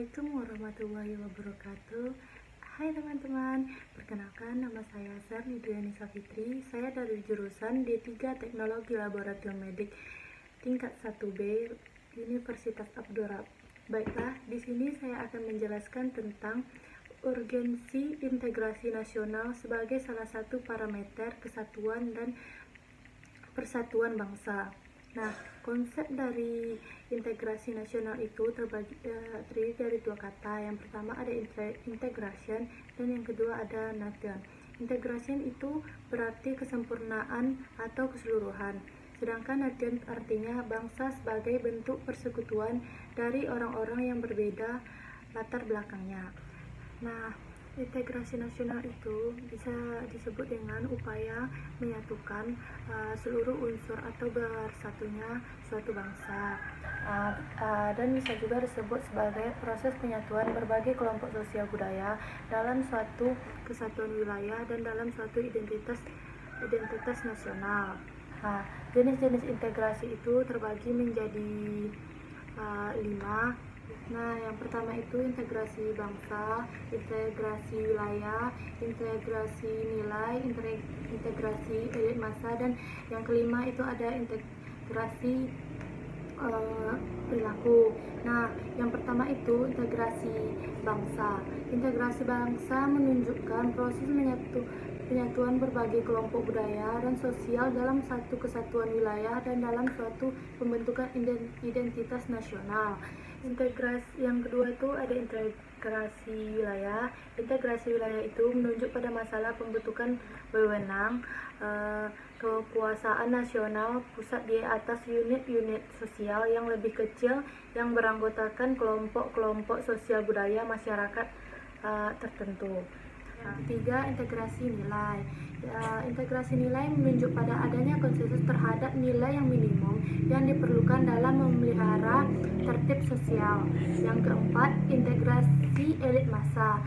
Assalamualaikum warahmatullahi wabarakatuh. Hai teman-teman, perkenalkan nama saya Sarni Duyani Safitri. Saya dari jurusan D3 Teknologi Laboratorium Medik tingkat 1B Universitas Abdurrahman. Baiklah, di sini saya akan menjelaskan tentang urgensi integrasi nasional sebagai salah satu parameter kesatuan dan persatuan bangsa. Nah, konsep dari integrasi nasional itu terdiri dari dua kata. Yang pertama ada integration dan yang kedua ada nation. Integration itu berarti kesempurnaan atau keseluruhan. Sedangkan nation artinya bangsa sebagai bentuk persekutuan dari orang-orang yang berbeda latar belakangnya. Nah, integrasi nasional itu bisa disebut dengan upaya menyatukan seluruh unsur atau bersatunya suatu bangsa, dan bisa juga disebut sebagai proses penyatuan berbagai kelompok sosial budaya dalam suatu kesatuan wilayah dan dalam suatu identitas nasional. Nah, jenis-jenis integrasi itu terbagi menjadi 5. Nah, yang pertama itu integrasi bangsa, integrasi wilayah, integrasi nilai, integrasi elit massa, dan yang kelima itu ada integrasi perilaku. Nah, yang pertama itu integrasi bangsa. Integrasi bangsa menunjukkan proses penyatuan berbagai kelompok budaya dan sosial dalam satu kesatuan wilayah dan dalam suatu pembentukan identitas nasional. Integrasi yang kedua itu ada integrasi wilayah. Integrasi wilayah itu menunjuk pada masalah pembentukan wewenang, kekuasaan nasional pusat di atas unit-unit sosial yang lebih kecil yang beranggotakan kelompok-kelompok sosial budaya masyarakat tertentu. Yang ketiga, integrasi nilai. Integrasi nilai menunjuk pada adanya konsensus terhadap nilai yang minimum yang diperlukan dalam memelihara tertib sosial. Yang keempat, integrasi elit massa.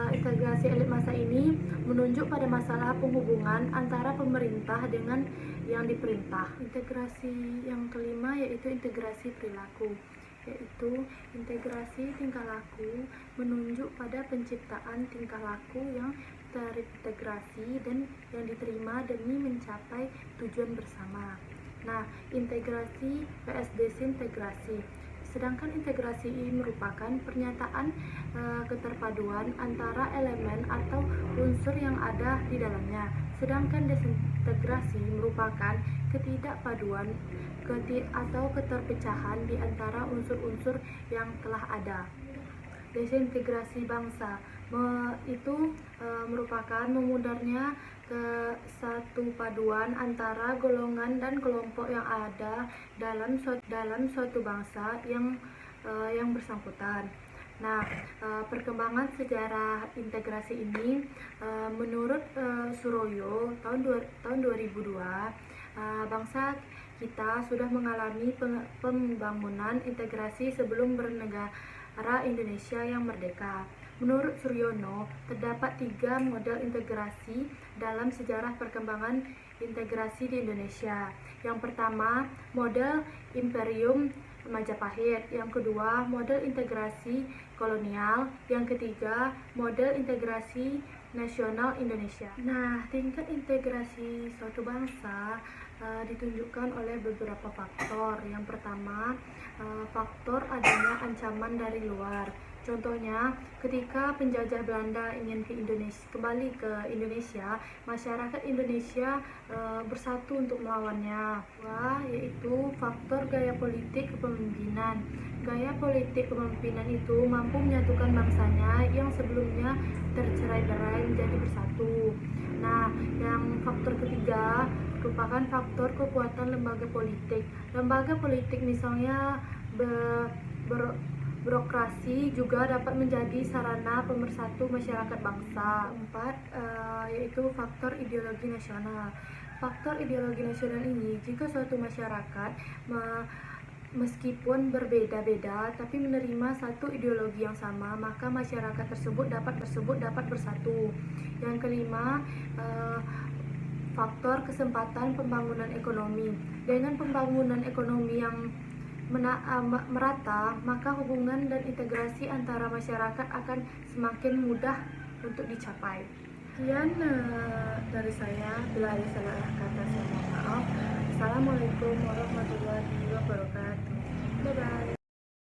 Integrasi elit massa ini menunjuk pada masalah penghubungan antara pemerintah dengan yang diperintah. Integrasi yang kelima yaitu integrasi perilaku, yaitu integrasi tingkah laku menunjuk pada penciptaan tingkah laku yang terintegrasi dan yang diterima demi mencapai tujuan bersama. Nah, integrasi vs desintegrasi. Sedangkan integrasi ini merupakan pernyataan keterpaduan antara elemen atau unsur yang ada di dalamnya. Sedangkan desintegrasi merupakan ketidakpaduan atau keterpecahan di antara unsur-unsur yang telah ada. Desintegrasi bangsa itu merupakan memudarnya kesatupaduan antara golongan dan kelompok yang ada dalam suatu bangsa yang bersangkutan. Nah, perkembangan sejarah integrasi ini menurut Suroyo tahun 2002, bangsa kita sudah mengalami pembangunan integrasi sebelum bernegara Indonesia yang merdeka. Menurut Suryono, terdapat 3 model integrasi dalam sejarah perkembangan integrasi di Indonesia. Yang pertama, model Imperium Majapahit. Yang kedua, model integrasi kolonial. Yang ketiga, model integrasi nasional Indonesia. Nah, tingkat integrasi suatu bangsa ditunjukkan oleh beberapa faktor. Yang pertama, faktor adanya ancaman dari luar. Contohnya, ketika penjajah Belanda ingin kembali ke Indonesia, masyarakat Indonesia bersatu untuk melawannya. Yaitu faktor gaya politik kepemimpinan. Gaya politik kepemimpinan itu mampu menyatukan bangsanya yang sebelumnya tercerai-berai menjadi bersatu. Nah, yang faktor ketiga merupakan faktor kekuatan lembaga politik. Lembaga politik misalnya birokrasi juga dapat menjadi sarana pemersatu masyarakat bangsa. Keempat, yaitu faktor ideologi nasional. Faktor ideologi nasional ini, jika suatu masyarakat meskipun berbeda-beda tapi menerima satu ideologi yang sama, maka masyarakat tersebut dapat bersatu. Yang kelima, faktor kesempatan pembangunan ekonomi. Dengan pembangunan ekonomi yang merata, maka hubungan dan integrasi antara masyarakat akan semakin mudah untuk dicapai. Sekian dari saya. Bila ada salah kata saya mohon maaf. Assalamualaikum warahmatullahi wabarakatuh. Bye bye.